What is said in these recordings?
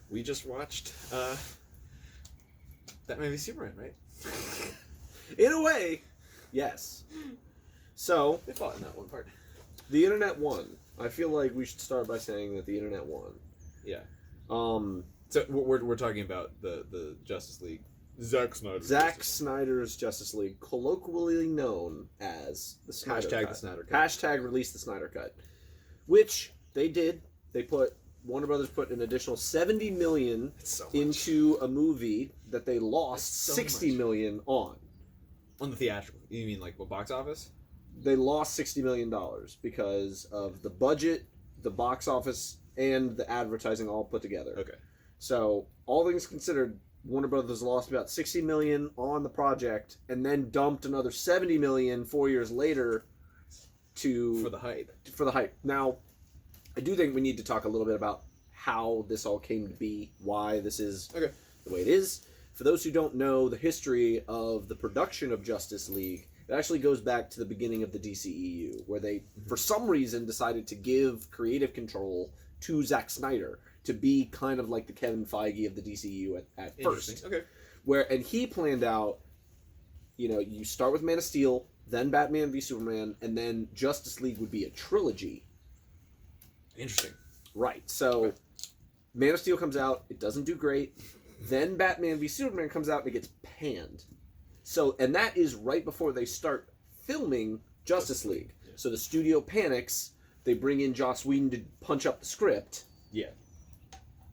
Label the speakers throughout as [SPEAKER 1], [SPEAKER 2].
[SPEAKER 1] we just watched Batman v Superman, right?
[SPEAKER 2] In a way, yes. So
[SPEAKER 1] They fought in that one part.
[SPEAKER 2] the internet won. I feel like we should start by saying that the internet won.
[SPEAKER 1] Yeah. So we're talking about the Justice League. Zack
[SPEAKER 2] Snyder's Justice League, colloquially known as the Snyder Cut.
[SPEAKER 1] The Snyder Cut.
[SPEAKER 2] Hashtag release the Snyder Cut. Which they did. Warner Brothers put an additional $70 million into a movie that they lost $60 million on.
[SPEAKER 1] On the theatrical. You mean like what, box office?
[SPEAKER 2] They lost $60 million because of the budget, the box office, and the advertising all put together.
[SPEAKER 1] Okay.
[SPEAKER 2] So, all things considered, Warner Brothers lost about $60 million on the project, and then dumped another $70 million 4 years later
[SPEAKER 1] for the hype.
[SPEAKER 2] Now, I do think we need to talk a little bit about how this all came to be, why this is the way it is. For those who don't know the history of the production of Justice League, it actually goes back to the beginning of the DCEU, where they, for some reason, decided to give creative control to Zack Snyder to be kind of like the Kevin Feige of the DCEU at first.
[SPEAKER 1] Okay.
[SPEAKER 2] And he planned out, you start with Man of Steel, then Batman v Superman, and then Justice League would be a trilogy.
[SPEAKER 1] Interesting.
[SPEAKER 2] Right. So, Man of Steel comes out, it doesn't do great. Then Batman v Superman comes out and it gets panned. So, and that is right before they start filming Justice League. Yeah. So the studio panics. They bring in Joss Whedon to punch up the script.
[SPEAKER 1] Yeah.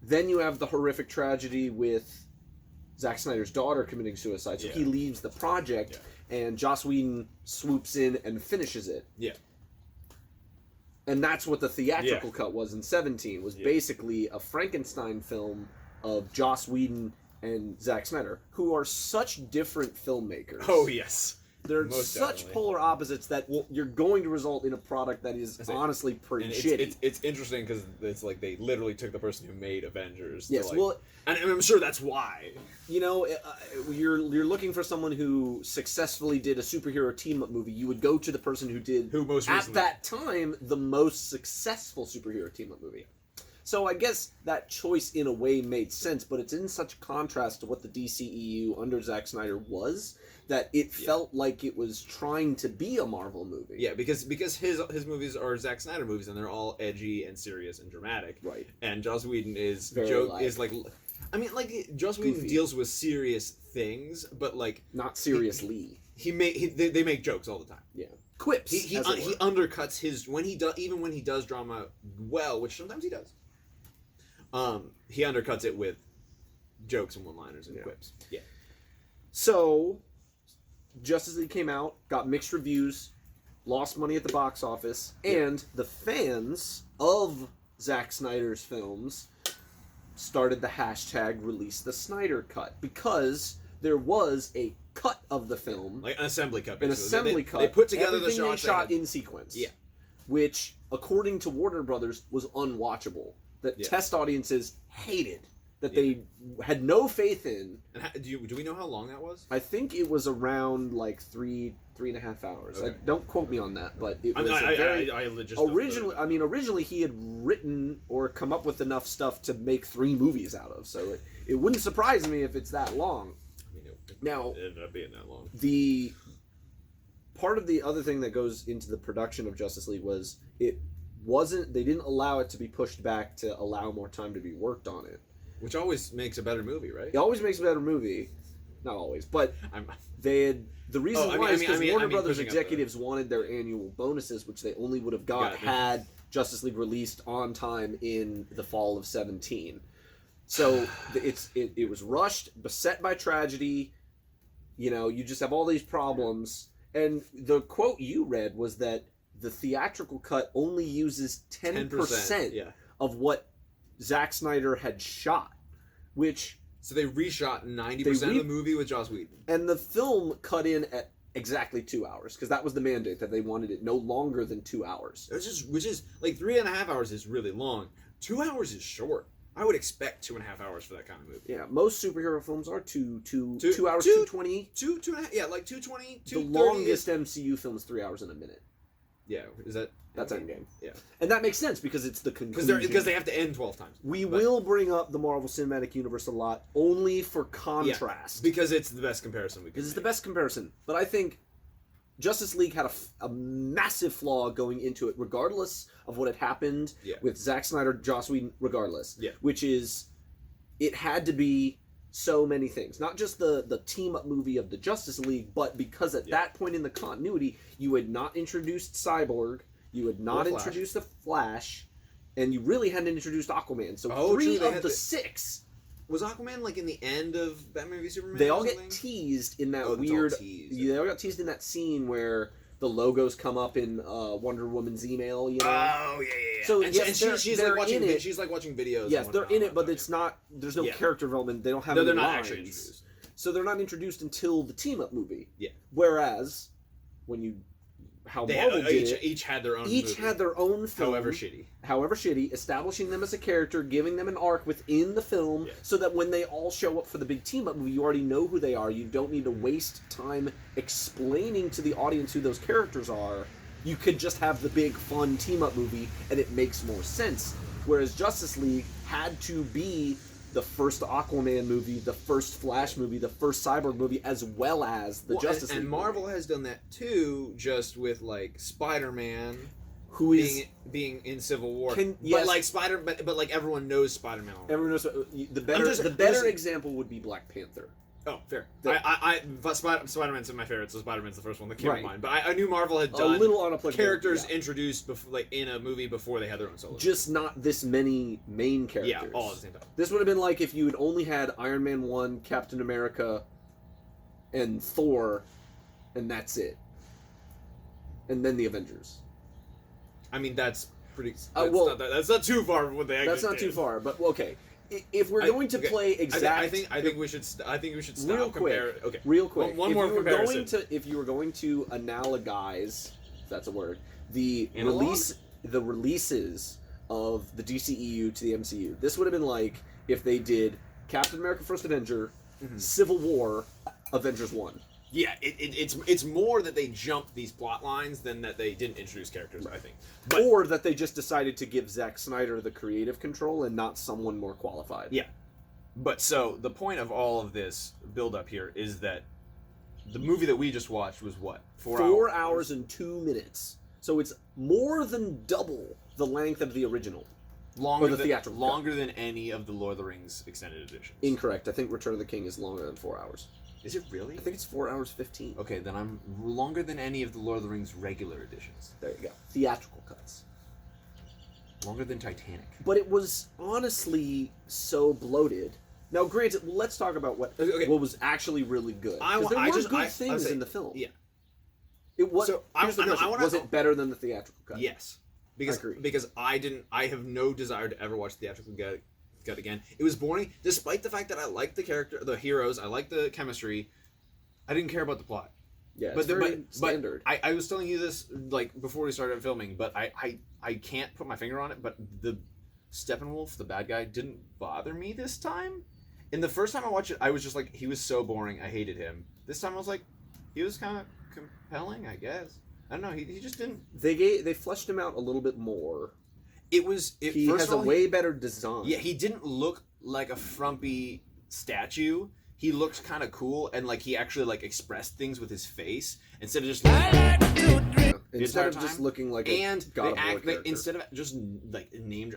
[SPEAKER 2] Then you have the horrific tragedy with Zack Snyder's daughter committing suicide. So he leaves the project, and Joss Whedon swoops in and finishes it.
[SPEAKER 1] Yeah.
[SPEAKER 2] And that's what the theatrical cut was in 2017. Was basically a Frankenstein film of Joss Whedon and Zack Snyder, who are such different filmmakers.
[SPEAKER 1] Oh, yes.
[SPEAKER 2] They're
[SPEAKER 1] Most
[SPEAKER 2] such
[SPEAKER 1] definitely.
[SPEAKER 2] Polar opposites that you're going to result in a product that is honestly pretty shitty.
[SPEAKER 1] It's interesting because it's like they literally took the person who made Avengers.
[SPEAKER 2] Yes,
[SPEAKER 1] and I'm sure that's why.
[SPEAKER 2] You're looking for someone who successfully did a superhero team-up movie. You would go to the person who
[SPEAKER 1] most recently,
[SPEAKER 2] at that time, the most successful superhero team-up movie. So I guess that choice in a way made sense, but it's in such contrast to what the DCEU under Zack Snyder was that it felt like it was trying to be a Marvel movie.
[SPEAKER 1] Yeah, because his movies are Zack Snyder movies and they're all edgy and serious and dramatic.
[SPEAKER 2] Right.
[SPEAKER 1] And Joss Whedon is Joss Whedon deals with serious things, but like
[SPEAKER 2] not seriously.
[SPEAKER 1] They make jokes all the time.
[SPEAKER 2] Yeah. Quips.
[SPEAKER 1] He undercuts his when he does drama well, which sometimes he does. He undercuts it with jokes and one-liners and quips. Yeah.
[SPEAKER 2] So, Justice League came out, got mixed reviews, lost money at the box office, and the fans of Zack Snyder's films started the hashtag release the Snyder Cut because there was a cut of the film.
[SPEAKER 1] Like an assembly cut.
[SPEAKER 2] Basically. An assembly cut.
[SPEAKER 1] They put together
[SPEAKER 2] everything
[SPEAKER 1] the
[SPEAKER 2] they shot in sequence.
[SPEAKER 1] Yeah.
[SPEAKER 2] Which, according to Warner Brothers, was unwatchable. That test audiences hated. That they had no faith in.
[SPEAKER 1] And do we know how long that was?
[SPEAKER 2] I think it was around like 3.5 hours. Okay. Don't quote me on that, but it was originally he had written or come up with enough stuff to make 3 movies out of. So it wouldn't surprise me if it's that long. Now,
[SPEAKER 1] it ended up being that long.
[SPEAKER 2] The part of the other thing that goes into the production of Justice League was they didn't allow it to be pushed back to allow more time to be worked on it.
[SPEAKER 1] Which always makes a better movie, right?
[SPEAKER 2] It always makes a better movie. Not always, but the reason why is because Warner Brothers executives wanted their annual bonuses, which they only would have got had Justice League released on time in the fall of 2017. So it was rushed, beset by tragedy. You just have all these problems. And the quote you read was that the theatrical cut only uses 10% of what Zack Snyder had shot, which...
[SPEAKER 1] So they reshot 90% of the movie with Joss Whedon.
[SPEAKER 2] And the film cut in at exactly 2 hours, because that was the mandate, that they wanted it no longer than 2 hours.
[SPEAKER 1] Which is like 3.5 hours is really long. 2 hours is short. I would expect 2.5 hours for that kind of movie.
[SPEAKER 2] Yeah, most superhero films are 2 hours, 2:20.
[SPEAKER 1] 2.5, yeah, like 2:20, 2:30.
[SPEAKER 2] The longest MCU film is 3 hours and a minute.
[SPEAKER 1] Yeah, is that...
[SPEAKER 2] That's Endgame.
[SPEAKER 1] Yeah.
[SPEAKER 2] And that makes sense because it's the conclusion.
[SPEAKER 1] Because they have to end 12 times.
[SPEAKER 2] We will bring up the Marvel Cinematic Universe a lot, only for contrast.
[SPEAKER 1] Yeah, because it's the best comparison we can
[SPEAKER 2] Because it's the best comparison. But I think Justice League had a massive flaw going into it, regardless of what had happened with Zack Snyder, Joss Whedon, regardless.
[SPEAKER 1] Yeah.
[SPEAKER 2] Which is, it had to be so many things. Not just the team-up movie of the Justice League, but because at that point in the continuity, you had not introduced Cyborg, you had not introduced the Flash, and you really hadn't introduced Aquaman. So 3 of the 6...
[SPEAKER 1] Was Aquaman like in the end of Batman v Superman?
[SPEAKER 2] They all get teased in that weird... They all got teased in that scene where the logos come up in Wonder Woman's email, you know?
[SPEAKER 1] Oh, yeah.
[SPEAKER 2] So,
[SPEAKER 1] and
[SPEAKER 2] she's
[SPEAKER 1] like watching
[SPEAKER 2] in it.
[SPEAKER 1] She's like watching videos.
[SPEAKER 2] Yes, they're in it, but it's not... There's no character development. They don't have any
[SPEAKER 1] they're not
[SPEAKER 2] lines.
[SPEAKER 1] actually introduced.
[SPEAKER 2] So they're not introduced until the team-up movie.
[SPEAKER 1] Yeah.
[SPEAKER 2] Whereas, when you... Marvel did it,
[SPEAKER 1] each had their own
[SPEAKER 2] movie.
[SPEAKER 1] had
[SPEAKER 2] their own film.
[SPEAKER 1] However shitty.
[SPEAKER 2] Establishing them as a character, giving them an arc within the film, so that when they all show up for the big team-up movie, you already know who they are. You don't need to waste time explaining to the audience who those characters are. You could just have the big, fun team-up movie, and it makes more sense. Whereas Justice League had to be the first Aquaman movie, the first Flash movie, the first Cyborg movie, as well as the Justice League.
[SPEAKER 1] And Marvel has done that too, just with like Spider-Man,
[SPEAKER 2] who is
[SPEAKER 1] being in Civil War.
[SPEAKER 2] Yes.
[SPEAKER 1] But like everyone knows Spider-Man.
[SPEAKER 2] Everyone knows the better example would be Black Panther.
[SPEAKER 1] Oh, fair. Spider-Man's my favorite, so Spider-Man's the first one that came to mind. But I knew Marvel had done
[SPEAKER 2] a little unapplicable
[SPEAKER 1] characters introduced like in a movie before they had their own solo.
[SPEAKER 2] Just not this many main characters.
[SPEAKER 1] Yeah, all at the same time.
[SPEAKER 2] This would have been like if you had only had Iron Man 1, Captain America, and Thor, and that's it. And then the Avengers.
[SPEAKER 1] I mean, that's pretty...
[SPEAKER 2] That's
[SPEAKER 1] not too far from what they actually
[SPEAKER 2] That's not too far, but okay. If we're going to play exact...
[SPEAKER 1] I think we should stop.
[SPEAKER 2] Real quick.
[SPEAKER 1] Okay.
[SPEAKER 2] Real quick.
[SPEAKER 1] One more comparison.
[SPEAKER 2] If you were going to analogize, if that's a word, the releases of the DCEU to the MCU, this would have been like if they did Captain America: First Avenger, Civil War, Avengers 1.
[SPEAKER 1] Yeah, it's more that they jumped these plot lines than that they didn't introduce characters, I think.
[SPEAKER 2] Or that they just decided to give Zack Snyder the creative control and not someone more qualified.
[SPEAKER 1] Yeah. But so, the point of all of this build-up here is that the movie that we just watched was what?
[SPEAKER 2] 4 hours and 2 minutes. So it's more than double the length of the original.
[SPEAKER 1] Longer than any of the Lord of the Rings extended editions.
[SPEAKER 2] Incorrect. I think Return of the King is longer than 4 hours.
[SPEAKER 1] Is it really?
[SPEAKER 2] I think it's 4 hours 15.
[SPEAKER 1] Okay, then I'm longer than any of the Lord of the Rings regular editions.
[SPEAKER 2] There you go. Theatrical cuts.
[SPEAKER 1] Longer than Titanic.
[SPEAKER 2] But it was honestly so bloated. Now, granted, let's talk about what was actually really good. There were good things in the film.
[SPEAKER 1] Yeah.
[SPEAKER 2] It was. So was it better than the theatrical cut?
[SPEAKER 1] Yes. Because I have no desire to ever watch the theatrical cut again. It was boring, despite the fact that I liked the heroes, I liked the chemistry. I didn't care about the plot.
[SPEAKER 2] Yeah, it's very standard.
[SPEAKER 1] But I was telling you this like before we started filming, but I can't put my finger on it. But the Steppenwolf, the bad guy, didn't bother me this time. And the first time I watched it, I was just like, he was so boring. I hated him. This time I was like, he was kind of compelling, I guess. I don't know. He just didn't.
[SPEAKER 2] They fleshed him out a little bit more.
[SPEAKER 1] He
[SPEAKER 2] has a way better design.
[SPEAKER 1] Yeah, he didn't look like a frumpy statue. He looked kind of cool, and like he actually like expressed things with his face instead of just
[SPEAKER 2] just looking like a God of War character.
[SPEAKER 1] Instead of just like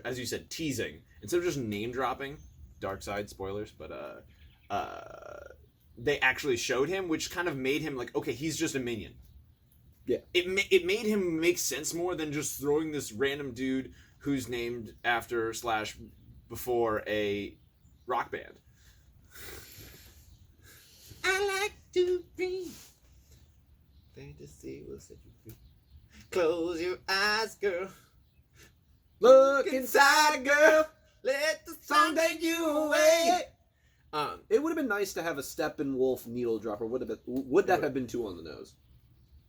[SPEAKER 1] as you said, teasing, instead of just name dropping, dark side spoilers, but they actually showed him, which kind of made him like, okay, he's just a minion.
[SPEAKER 2] Yeah,
[SPEAKER 1] it made him make sense more than just throwing this random dude who's named after / before a rock band. I like to dream. Fantasy will set you free. Close your eyes, girl.
[SPEAKER 2] Look inside, girl.
[SPEAKER 1] Let the song take you away.
[SPEAKER 2] It would have been nice to have a Steppenwolf needle dropper. Would that have been too on the nose?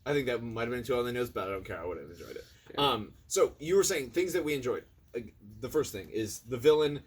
[SPEAKER 1] I think that might have been too on the nose, but I don't care. I would have enjoyed it.
[SPEAKER 2] Yeah.
[SPEAKER 1] So you were saying things that we enjoyed. The first thing is the villain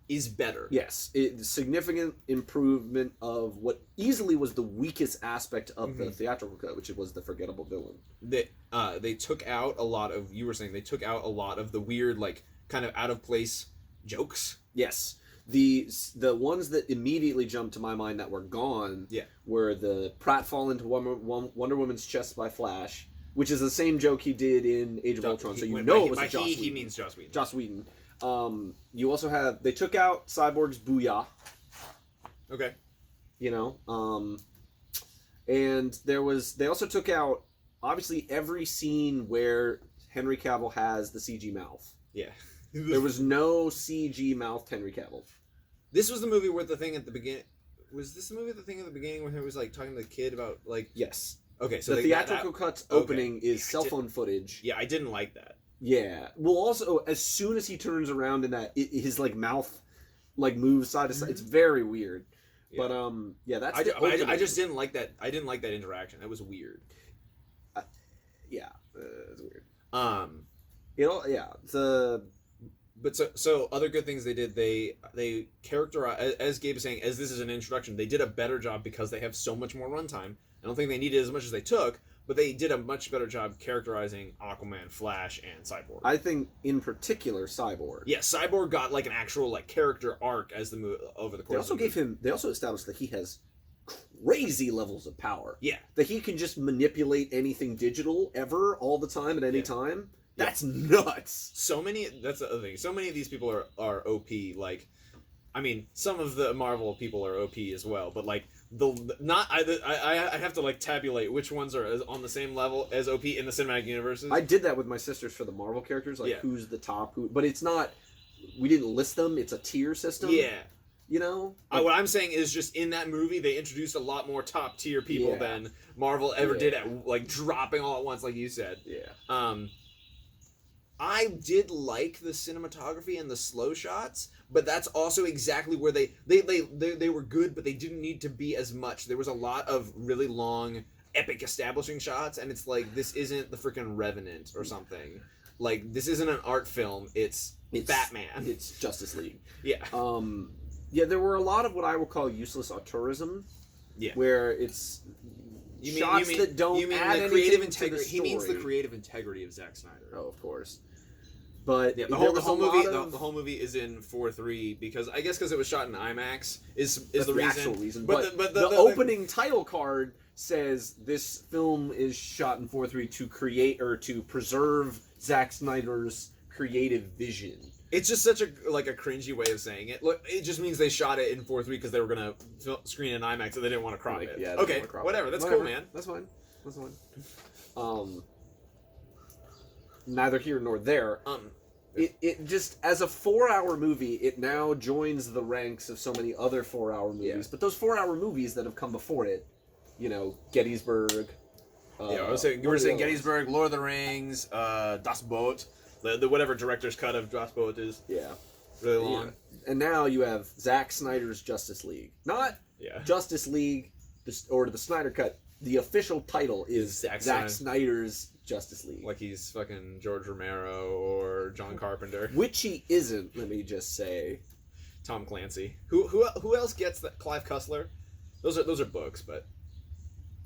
[SPEAKER 1] is better.
[SPEAKER 2] Yes, significant improvement of what easily was the weakest aspect of the theatrical cut, which was the forgettable villain.
[SPEAKER 1] They took out a lot of, you were saying, they took out a lot of the weird, like, kind of out of place jokes.
[SPEAKER 2] Yes. The ones that immediately jumped to my mind that were gone were the Pratt fall into Wonder Woman's chest by Flash, which is the same joke he did in Age of Ultron, so it was a Joss Whedon.
[SPEAKER 1] He means Joss Whedon.
[SPEAKER 2] Joss Whedon. You also have, they took out Cyborg's Booyah.
[SPEAKER 1] Okay.
[SPEAKER 2] You know, and they also took out, obviously, every scene where Henry Cavill has the CG mouth.
[SPEAKER 1] Yeah.
[SPEAKER 2] There was no CG mouthed Henry Cavill.
[SPEAKER 1] This was the movie where the thing at the beginning, was this the movie at the thing at the beginning where he was, like, talking to the kid about, like...
[SPEAKER 2] Yes.
[SPEAKER 1] Okay, so
[SPEAKER 2] the theatrical cut's opening is cell phone footage.
[SPEAKER 1] Yeah, I didn't like that.
[SPEAKER 2] Yeah. Well, also, as soon as he turns around in that, his, like, mouth, like, moves side to side. It's very weird. Yeah. But, yeah, that's
[SPEAKER 1] I just didn't like that. I didn't like that interaction. It was weird.
[SPEAKER 2] It's weird.
[SPEAKER 1] But so other good things they did, they characterize, as Gabe is saying, as this is an introduction, they did a better job because they have so much more runtime. I don't think they needed as much as they took, but they did a much better job characterizing Aquaman, Flash, and Cyborg.
[SPEAKER 2] I think, in particular, Cyborg.
[SPEAKER 1] Yeah, Cyborg got, like, an actual, like, character arc as the over the course.
[SPEAKER 2] They also established that he has crazy levels of power.
[SPEAKER 1] Yeah,
[SPEAKER 2] that he can just manipulate anything digital ever, all the time, at any time. That's nuts.
[SPEAKER 1] That's the other thing. So many of these people are OP. Like, I mean, some of the Marvel people are OP as well, but like I have to like tabulate which ones are on the same level as OP in the cinematic universes.
[SPEAKER 2] I did that with my sisters for the Marvel characters, like who's the top, but it's not. We didn't list them. It's a tier system.
[SPEAKER 1] Yeah.
[SPEAKER 2] You know?
[SPEAKER 1] What I'm saying is just in that movie, they introduced a lot more top tier people than Marvel ever did at like dropping all at once, like you said.
[SPEAKER 2] Yeah.
[SPEAKER 1] I did like the cinematography and the slow shots, but that's also exactly where they were good, but they didn't need to be as much. There was a lot of really long, epic establishing shots, and it's like, this isn't the freaking Revenant or something. Like, this isn't an art film. It's Batman.
[SPEAKER 2] It's Justice League.
[SPEAKER 1] Yeah.
[SPEAKER 2] Yeah, there were a lot of what I would call useless auteurism.
[SPEAKER 1] Yeah.
[SPEAKER 2] Where it's shots that don't add anything
[SPEAKER 1] creative
[SPEAKER 2] integrity.
[SPEAKER 1] To the story. He means the creative integrity of Zack Snyder.
[SPEAKER 2] Oh, of course. But
[SPEAKER 1] the whole movie is in 4:3 because it was shot in IMAX is the reason.
[SPEAKER 2] Actual reason.
[SPEAKER 1] But
[SPEAKER 2] the opening title card says this film is shot in 4:3 to create or to preserve Zack Snyder's creative vision.
[SPEAKER 1] It's just such a cringy way of saying it. Look, it just means they shot it in 4:3 because they were gonna screen in IMAX and they didn't want to crop it.
[SPEAKER 2] Yeah,
[SPEAKER 1] okay, whatever. That's cool, man.
[SPEAKER 2] That's fine. Neither here nor there. It just, as a 4-hour movie, it now joins the ranks of so many other 4-hour movies. Yeah. But those 4-hour movies that have come before it, you know, Gettysburg.
[SPEAKER 1] I was saying, you were saying Gettysburg, Lord of the Rings, Das Boot, the whatever director's cut of Das Boot is.
[SPEAKER 2] Yeah.
[SPEAKER 1] Really long.
[SPEAKER 2] Yeah. And now you have Zack Snyder's Justice League. Not Justice League or the Snyder Cut. The official title is Zack Snyder's Justice League.
[SPEAKER 1] Like he's fucking George Romero or John Carpenter.
[SPEAKER 2] Which he isn't, let me just say.
[SPEAKER 1] Tom Clancy. Who else gets that? Clive Cussler? Those are books, but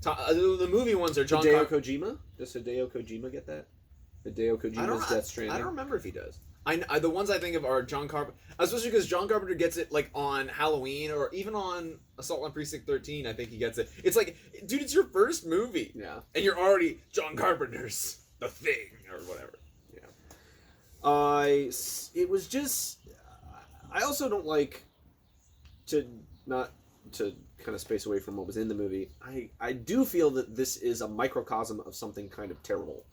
[SPEAKER 1] the movie ones are John
[SPEAKER 2] Hideo Kojima? Does Hideo Kojima get that? Hideo Kojima's Death Stranding?
[SPEAKER 1] I don't remember if he does. The ones I think of are John Carpenter, especially because John Carpenter gets it like on Halloween or even on Assault on Precinct 13. I think he gets it. It's like, dude, it's your first movie, and you're already John Carpenter's The Thing or whatever.
[SPEAKER 2] Yeah. It was just. I also don't like not to kind of space away from what was in the movie. I do feel that this is a microcosm of something kind of terrible.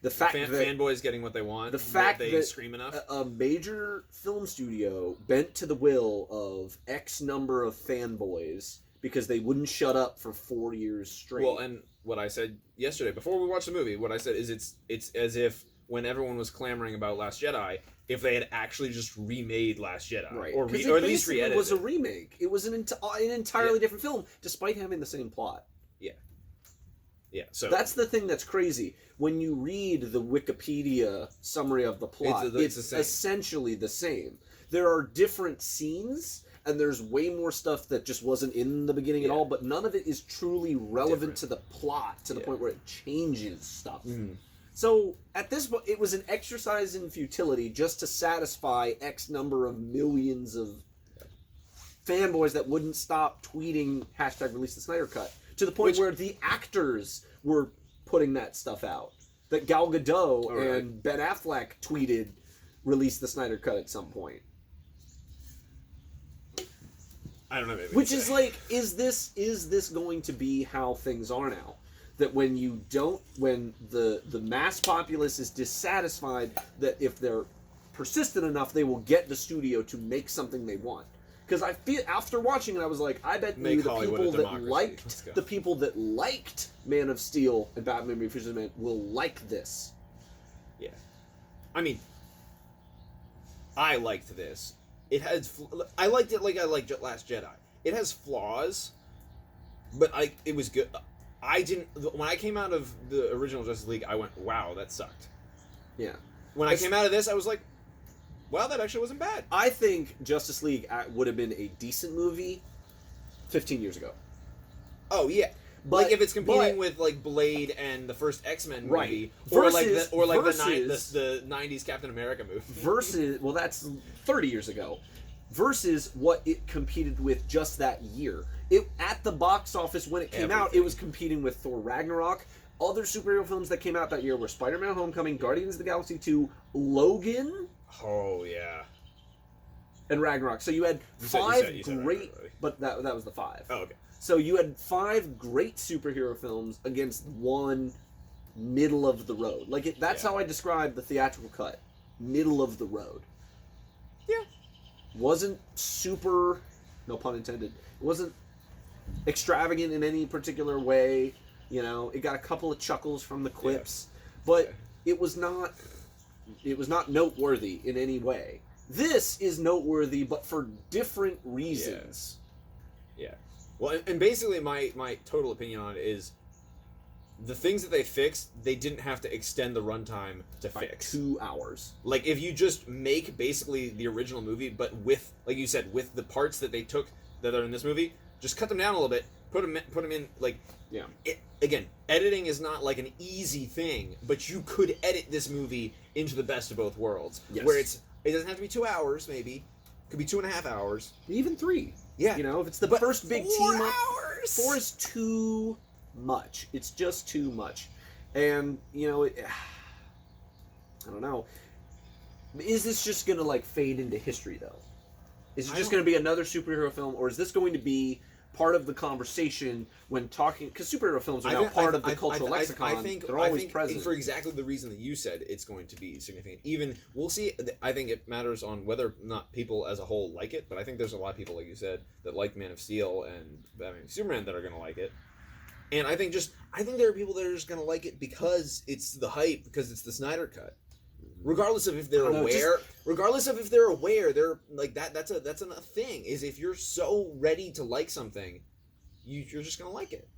[SPEAKER 2] The fact that
[SPEAKER 1] fanboys getting what they want,
[SPEAKER 2] the fact
[SPEAKER 1] they
[SPEAKER 2] that
[SPEAKER 1] scream enough.
[SPEAKER 2] A major film studio bent to the will of X number of fanboys because they wouldn't shut up for 4 years straight.
[SPEAKER 1] Well, and what I said yesterday before we watched the movie, what I said is it's as if when everyone was clamoring about Last Jedi, if they had actually just remade Last Jedi,
[SPEAKER 2] right?
[SPEAKER 1] Or at least re-edited.
[SPEAKER 2] It was a remake. It was an entirely different film, despite having the same plot.
[SPEAKER 1] Yeah, so
[SPEAKER 2] that's the thing that's crazy. When you read the Wikipedia summary of the plot, it's essentially the same. there are different scenes, and there's way more stuff that just wasn't in the beginning at all, but none of it is truly relevant to the plot to the point where it changes stuff. So at this point, it was an exercise in futility just to satisfy X number of millions of fanboys that wouldn't stop tweeting #release the Snyder Cut, to the point where the actors were putting that stuff out. That Gal Gadot and Ben Affleck tweeted, "Release the Snyder Cut" at some point.
[SPEAKER 1] I don't know.
[SPEAKER 2] Which is like, is this going to be how things are now? That when the mass populace is dissatisfied, that if they're persistent enough, they will get the studio to make something they want. Because I feel, after watching it, I was like, I bet you the people that liked Man of Steel and Batman v Superman will like this.
[SPEAKER 1] Yeah. I mean, I liked this. I liked it like I liked Last Jedi. It has flaws, but it was good. When I came out of the original Justice League, I went, wow, that sucked.
[SPEAKER 2] Yeah.
[SPEAKER 1] When I came out of this, I was like, wow, that actually wasn't bad.
[SPEAKER 2] I think Justice League would have been a decent movie 15 years ago.
[SPEAKER 1] Oh, yeah. But, like, if it's competing with, like, Blade and the first X-Men movie, or the 90s Captain America movie.
[SPEAKER 2] Versus, well, that's 30 years ago. Versus what it competed with just that year. At the box office when it came out, it was competing with Thor Ragnarok. Other superhero films that came out that year were Spider-Man Homecoming, Guardians of the Galaxy 2, Logan...
[SPEAKER 1] Oh, yeah.
[SPEAKER 2] And Ragnarok. So you had five great... But that was the 5.
[SPEAKER 1] Oh, okay.
[SPEAKER 2] So you had 5 great superhero films against one middle of the road. Like, that's how I describe the theatrical cut. Middle of the road.
[SPEAKER 1] Yeah.
[SPEAKER 2] Wasn't super... No pun intended. It wasn't extravagant in any particular way. You know, it got a couple of chuckles from the quips. But it was not... It was not noteworthy in any way. This is noteworthy, but for different reasons.
[SPEAKER 1] Yeah. Well, and basically my total opinion on it is the things that they fixed, they didn't have to extend the runtime to fix.
[SPEAKER 2] 2 hours.
[SPEAKER 1] Like, if you just make basically the original movie, but with, like you said, with the parts that they took that are in this movie, just cut them down a little bit, put them in, like...
[SPEAKER 2] Yeah.
[SPEAKER 1] Again, editing is not like an easy thing, but you could edit this movie into the best of both worlds.
[SPEAKER 2] Yes.
[SPEAKER 1] Where it doesn't have to be 2 hours, maybe. It could be 2.5 hours.
[SPEAKER 2] Even 3.
[SPEAKER 1] Yeah.
[SPEAKER 2] You know, if it's the first big team up.
[SPEAKER 1] 4 hours!
[SPEAKER 2] 4 is too much. It's just too much. And, you know, I don't know. Is this just going to, like, fade into history, though? Is it just going to be another superhero film, or is this going to be part of the conversation when talking, because superhero films are now part of the cultural lexicon. They're always present.
[SPEAKER 1] For exactly the reason that you said, it's going to be significant. Even, we'll see, I think it matters on whether or not people as a whole like it, but I think there's a lot of people, like you said, that like Man of Steel and Batman v Superman that are going to like it. And I think there are people that are just going to like it because it's the hype, because it's the Snyder Cut. Regardless of if they're aware, they're like that's a thing. Is if you're so ready to like something, you're just gonna like it.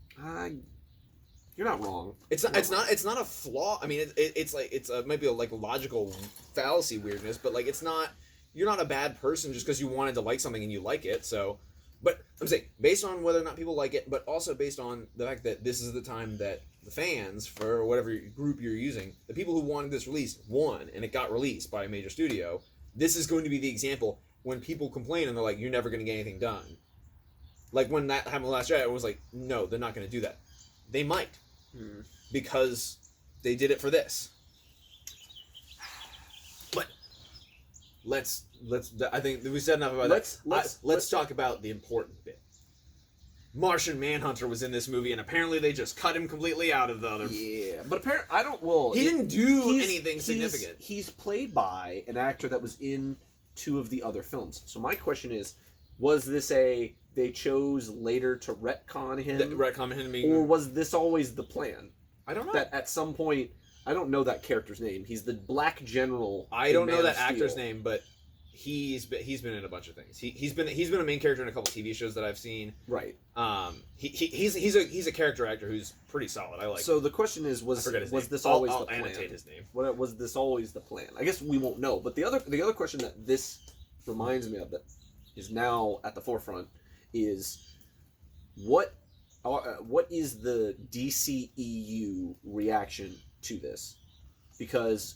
[SPEAKER 2] You're not wrong.
[SPEAKER 1] It's not a flaw. I mean, it might be a like logical fallacy weirdness, but like it's not. You're not a bad person just because you wanted to like something and you like it. So, but I'm saying based on whether or not people like it, but also based on the fact that this is the time that the fans, for whatever group you're using, the people who wanted this released won, and it got released by a major studio. This is going to be the example when people complain and they're like, you're never going to get anything done. Like when that happened last year, I was like, no, they're not going to do that. They might. Because they did it for this. But let's I think we said enough about that. Let's talk about the important bit. Martian Manhunter was in this movie, and apparently they just cut him completely out of the other.
[SPEAKER 2] Yeah, but apparently,
[SPEAKER 1] he didn't do anything significant.
[SPEAKER 2] He's played by an actor that was in 2 of the other films. So my question is, was this they chose later to retcon him? Or was this always the plan?
[SPEAKER 1] I don't know.
[SPEAKER 2] That at some point, I don't know that character's name. He's the black general.
[SPEAKER 1] I don't know that actor's name, but he's been in a bunch of things. He's been a main character in a couple TV shows that I've seen.
[SPEAKER 2] Right.
[SPEAKER 1] He's a character actor who's pretty solid. I like.
[SPEAKER 2] So the question is, was this always the plan?
[SPEAKER 1] I'll annotate his name.
[SPEAKER 2] Was this always the plan? I guess we won't know. But the other question that this reminds me of that is now at the forefront is what is the DCEU reaction to this? Because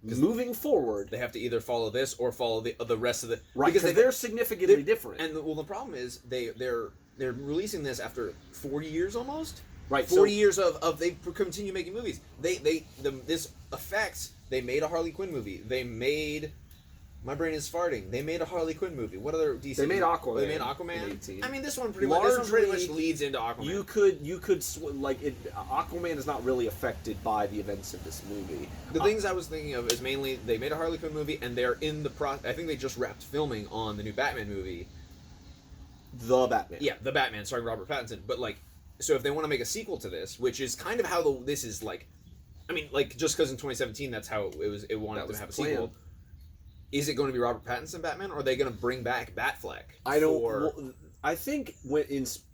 [SPEAKER 2] moving forward,
[SPEAKER 1] they have to either follow this or follow the rest of the
[SPEAKER 2] right, because they're significantly different.
[SPEAKER 1] And the problem is they're releasing this after 40 years almost.
[SPEAKER 2] Right,
[SPEAKER 1] 40 years of they continue making movies. This affects. They made a Harley Quinn movie. They made. My brain is farting. They made a Harley Quinn movie. What other DC?
[SPEAKER 2] They made Aquaman.
[SPEAKER 1] They made Aquaman. I mean, this one pretty much leads into Aquaman.
[SPEAKER 2] You could Aquaman is not really affected by the events of this movie.
[SPEAKER 1] The things I was thinking of is mainly they made a Harley Quinn movie, and they're in the I think they just wrapped filming on the new Batman movie.
[SPEAKER 2] The Batman.
[SPEAKER 1] Yeah, the Batman starring Robert Pattinson. But like, so if they want to make a sequel to this, which is kind of how this is like, I mean, like just because in 2017 that's how it was. It wanted to have a sequel. Is it going to be Robert Pattinson Batman, or are they going to bring back Batfleck?
[SPEAKER 2] I think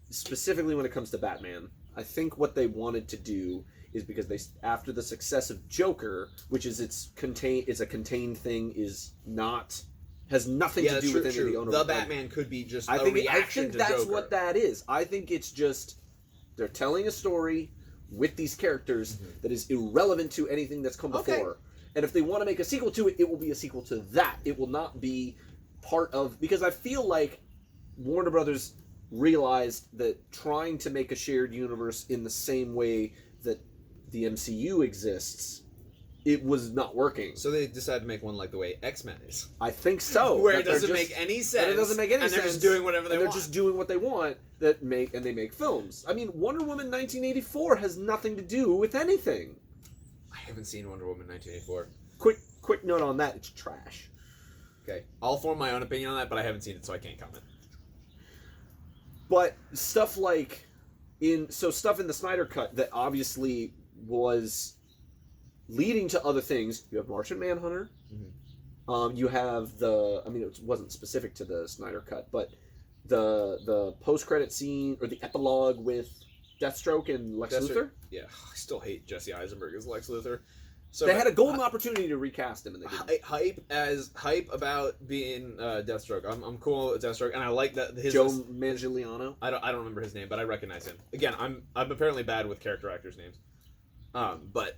[SPEAKER 2] specifically when it comes to Batman, I think what they wanted to do is because after the success of Joker, which is it's a contained thing, has nothing to do with any of the owner.
[SPEAKER 1] The Batman could be just
[SPEAKER 2] I think that's
[SPEAKER 1] Joker.
[SPEAKER 2] what that is. I think it's just they're telling a story with these characters that is irrelevant to anything that's come before. And if they want to make a sequel to it, it will be a sequel to that. It will not be part of... Because I feel like Warner Brothers realized that trying to make a shared universe in the same way that the MCU exists, it was not working.
[SPEAKER 1] So they decided to make one like the way X-Men is.
[SPEAKER 2] I think so.
[SPEAKER 1] Where it doesn't make any sense.
[SPEAKER 2] It doesn't make any sense.
[SPEAKER 1] And they're just doing whatever they want.
[SPEAKER 2] They're just doing what they want, and they make films. I mean, Wonder Woman 1984 has nothing to do with anything.
[SPEAKER 1] I haven't seen Wonder Woman 1984.
[SPEAKER 2] Quick note on that, it's trash.
[SPEAKER 1] Okay. I'll form my own opinion on that, but I haven't seen it, so I can't comment.
[SPEAKER 2] But stuff like stuff in the Snyder Cut that obviously was leading to other things. You have Martian Manhunter. Mm-hmm. You have it wasn't specific to the Snyder Cut, but the post-credit scene or the epilogue with Deathstroke and Lex Luthor.
[SPEAKER 1] Yeah, I still hate Jesse Eisenberg as Lex Luthor. So
[SPEAKER 2] they had a golden opportunity to recast him, and they didn't.
[SPEAKER 1] Hype about being Deathstroke. I'm cool with Deathstroke, and I like that his
[SPEAKER 2] Joe Manganiello.
[SPEAKER 1] I don't remember his name, but I recognize him. Again, I'm apparently bad with character actors' names. But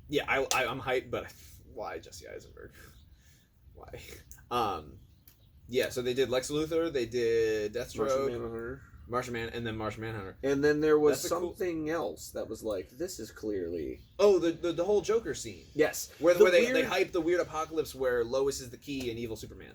[SPEAKER 1] yeah, I'm hyped. But why Jesse Eisenberg? Why? Yeah. So they did Lex Luthor. They did Deathstroke. Martian Manhunter.
[SPEAKER 2] And then there was something else that was like, this is clearly...
[SPEAKER 1] Oh, the whole Joker scene.
[SPEAKER 2] Yes.
[SPEAKER 1] Where they hype the weird apocalypse where Lois is the key and evil Superman.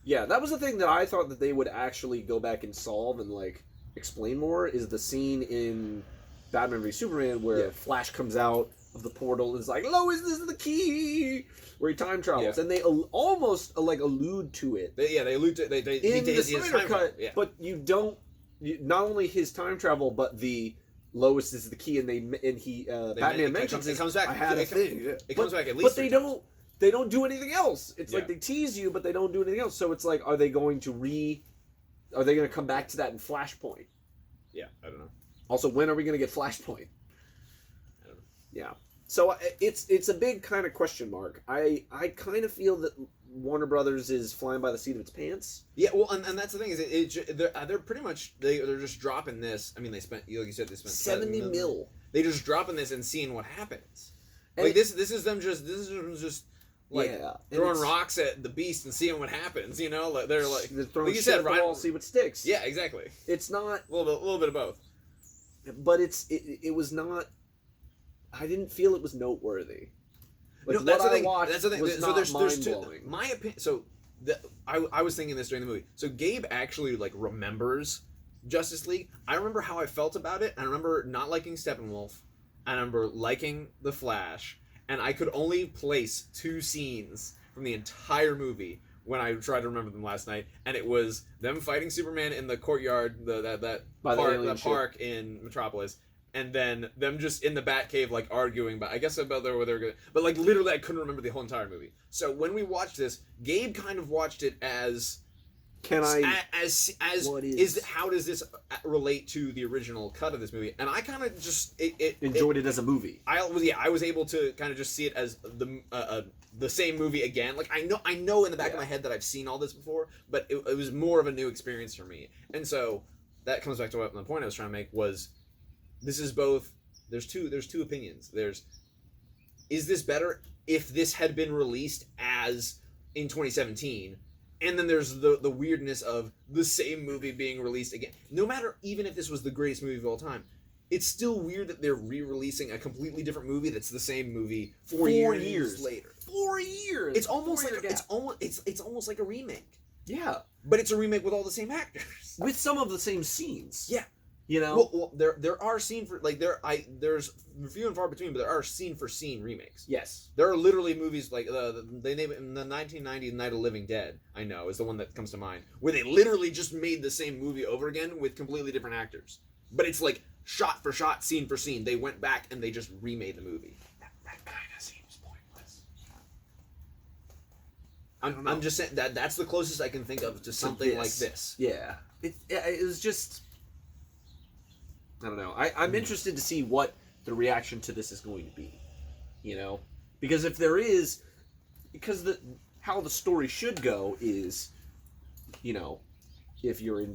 [SPEAKER 2] Yeah, that was the thing that I thought that they would actually go back and solve and, explain more, is the scene in Batman v Superman where Flash comes out of the portal and is like, Lois, this is the key! Where he time travels. Yeah. And they almost, allude to it.
[SPEAKER 1] They allude to it.
[SPEAKER 2] In the Snyder Cut, but you don't... Not only his time travel, but the Lois is the key, and Batman mentions
[SPEAKER 1] it comes back.
[SPEAKER 2] I had a thing. Yeah.
[SPEAKER 1] It comes back at least.
[SPEAKER 2] But they don't do anything else. It's like they tease you, but they don't do anything else. So it's like, are they going to come back to that in Flashpoint?
[SPEAKER 1] Yeah, I don't know.
[SPEAKER 2] Also, when are we going to get Flashpoint?
[SPEAKER 1] I don't know.
[SPEAKER 2] Yeah. So it's a big kind of question mark. I kind of feel that Warner Brothers is flying by the seat of its pants.
[SPEAKER 1] Yeah, well, and that's the thing is they're pretty much they're just dropping this. I mean, they spent, like you said, they spent
[SPEAKER 2] $70 million.
[SPEAKER 1] They just dropping this and seeing what happens. And this is them just throwing rocks at the beast and seeing what happens. You know, they're
[SPEAKER 2] throwing shit at the wall, see what sticks.
[SPEAKER 1] Yeah, exactly.
[SPEAKER 2] It's not
[SPEAKER 1] a little bit of both,
[SPEAKER 2] but it was not. I didn't feel it was noteworthy.
[SPEAKER 1] That's the thing. That's the thing.
[SPEAKER 2] Was
[SPEAKER 1] so there's
[SPEAKER 2] mind-blowing.
[SPEAKER 1] My opinion. So I was thinking this during the movie. So Gabe actually remembers Justice League. I remember how I felt about it. I remember not liking Steppenwolf. I remember liking the Flash, and I could only place 2 scenes from the entire movie when I tried to remember them last night, and it was them fighting Superman in the courtyard, that park in Metropolis. And then them just in the Batcave, arguing, but I guess about where they're going. But literally, I couldn't remember the whole entire movie. So when we watched this, Gabe kind of watched it as how does this relate to the original cut of this movie? And I kind of just
[SPEAKER 2] enjoyed it as a movie.
[SPEAKER 1] I was able to kind of just see it as the same movie again. Like I know in the back of my head that I've seen all this before, but it was more of a new experience for me. And so that comes back to the point I was trying to make was, this is both. There's two opinions. Is this better if this had been released as in 2017? And then there's the weirdness of the same movie being released again. No matter, even if this was the greatest movie of all time, it's still weird that they're re-releasing a completely different movie that's the same movie 4 years later.
[SPEAKER 2] 4 years.
[SPEAKER 1] It's almost it's almost like a remake.
[SPEAKER 2] Yeah,
[SPEAKER 1] but it's a remake with all the same actors,
[SPEAKER 2] with some of the same scenes.
[SPEAKER 1] Yeah.
[SPEAKER 2] You know,
[SPEAKER 1] well, there are scene for there's few and far between, but there are scene for scene remakes.
[SPEAKER 2] Yes,
[SPEAKER 1] there are literally movies like they name it in the 1990s Night of the Living Dead. I know is the one that comes to mind, where they literally just made the same movie over again with completely different actors, but it's like shot for shot, scene for scene. They went back and they just remade the movie.
[SPEAKER 2] That kind of seems pointless.
[SPEAKER 1] I'm just saying that's the closest I can think of to something like this.
[SPEAKER 2] Yeah, it was just. I don't know. I'm interested to see what the reaction to this is going to be, you know, because if there is, how the story should go is, you know, if you're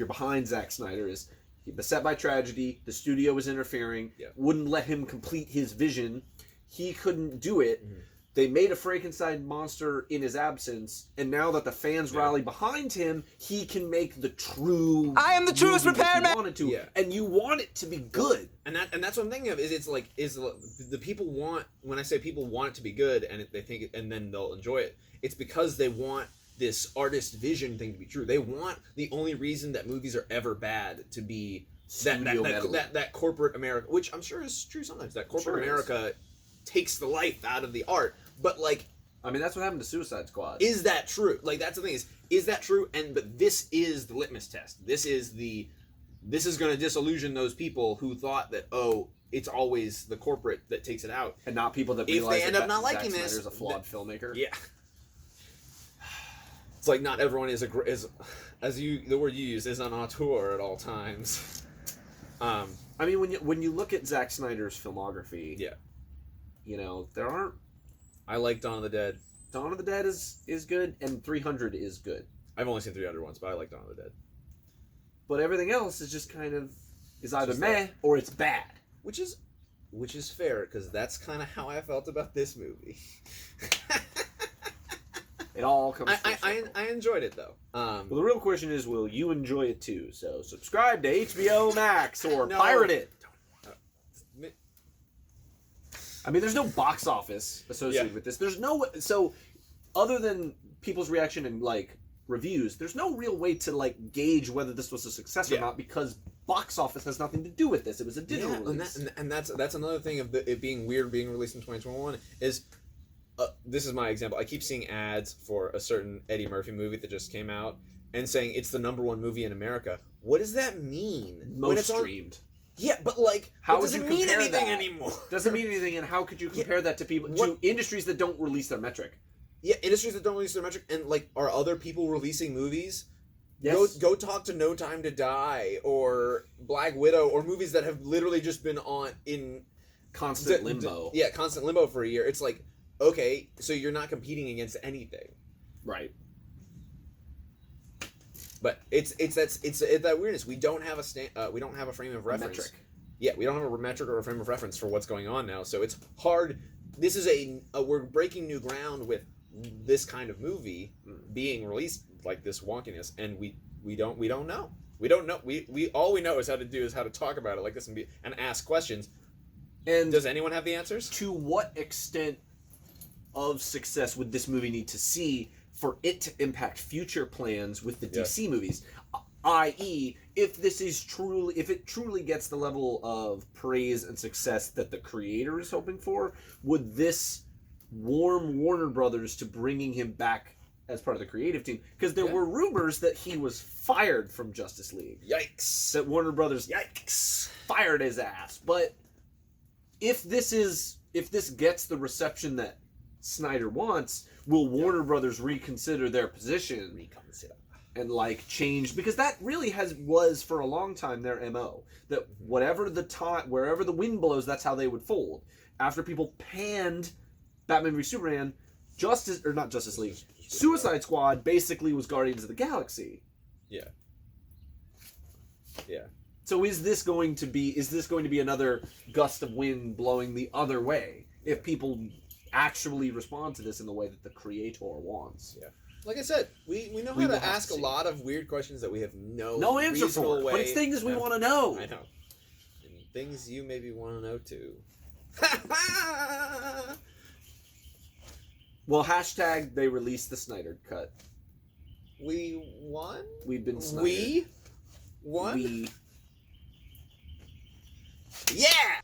[SPEAKER 2] behind Zack Snyder, is beset by tragedy, the studio was interfering, wouldn't let him complete his vision, he couldn't do it. Mm-hmm. They made a Frankenstein monster in his absence, and now that the fans rally behind him, he can make the true. I am the truest repairman. Wanted to, and you want it to be good.
[SPEAKER 1] And that's what I'm thinking of. Is the people want, when I say people want it to be good, and they think, and then they'll enjoy it. It's because they want this artist vision thing to be true. They want the only reason that movies are ever bad to be that corporate America, which I'm sure is true sometimes. That corporate America takes the life out of the art. But like,
[SPEAKER 2] I mean, that's what happened to Suicide Squad.
[SPEAKER 1] Is that true? Like, that's the thing is that true? But this is the litmus test. This is going to disillusion those people who thought that, oh, it's always the corporate that takes it out,
[SPEAKER 2] and not people that realize if they end up not liking this. Snyder's a flawed filmmaker.
[SPEAKER 1] Yeah, it's like not everyone is the word you use is an auteur at all times.
[SPEAKER 2] I mean, when you look at Zack Snyder's filmography, you know, there aren't.
[SPEAKER 1] I like Dawn of the Dead.
[SPEAKER 2] Dawn of the Dead is good, and 300 is good.
[SPEAKER 1] I've only seen 300 once, but I like Dawn of the Dead.
[SPEAKER 2] But everything else is just kind of either meh or it's bad,
[SPEAKER 1] which is fair, because that's kind of how I felt about this movie.
[SPEAKER 2] It all comes.
[SPEAKER 1] I enjoyed it though.
[SPEAKER 2] Well, the real question is, will you enjoy it too? So subscribe to HBO Max or pirate it. I mean, there's no box office associated with this. There's other than people's reaction and like reviews, there's no real way to like gauge whether this was a success or not, because box office has nothing to do with this. It was a digital release.
[SPEAKER 1] And that's another thing of it being weird being released in 2021 is, this is my example. I keep seeing ads for a certain Eddie Murphy movie that just came out and saying it's the #1 movie in America. What does that mean?
[SPEAKER 2] Most streamed.
[SPEAKER 1] Yeah, but like,
[SPEAKER 2] how
[SPEAKER 1] does it mean anything anymore?
[SPEAKER 2] Doesn't mean anything, and how could you compare that to people to industries that don't release their metric?
[SPEAKER 1] Yeah, industries that don't release their metric, and like, are other people releasing movies?
[SPEAKER 2] Yes.
[SPEAKER 1] Go talk to No Time to Die or Black Widow or movies that have literally just been on in
[SPEAKER 2] constant limbo.
[SPEAKER 1] Constant limbo for a year. It's like, okay, so you're not competing against anything,
[SPEAKER 2] right?
[SPEAKER 1] But it's that weirdness. We don't have a frame of reference.
[SPEAKER 2] Metric.
[SPEAKER 1] Yeah, we don't have a metric or a frame of reference for what's going on now. So it's hard. This is we're breaking new ground with this kind of movie being released, like this wonkiness, and we don't know. We don't know. We all we know is how to talk about it like this and ask questions. And does anyone have the answers?
[SPEAKER 2] To what extent of success would this movie need to see for it to impact future plans with the DC movies? I.e., if it truly gets the level of praise and success that the creator is hoping for, would this warm Warner Brothers to bringing him back as part of the creative team? Because there were rumors that he was fired from Justice League.
[SPEAKER 1] Yikes!
[SPEAKER 2] That Warner Brothers fired his ass. But if this gets the reception that Snyder wants, will Warner Brothers reconsider their position? and like changed, because that really was for a long time their MO. That wherever the wind blows, that's how they would fold. After people panned Batman v Superman, not Justice League, Suicide Squad basically was Guardians of the Galaxy.
[SPEAKER 1] Yeah. Yeah.
[SPEAKER 2] So is this going to be another gust of wind blowing the other way if people actually respond to this in the way that the creator wants?
[SPEAKER 1] Yeah. Like I said, we know how to ask a lot of weird questions that we have no
[SPEAKER 2] answer for. But it's things we want to know.
[SPEAKER 1] I know. And things you maybe want to know too.
[SPEAKER 2] Well, hashtag they released the Snyder Cut.
[SPEAKER 1] We won?
[SPEAKER 2] We've been Snyder.
[SPEAKER 1] We won?
[SPEAKER 2] We...
[SPEAKER 1] Yeah!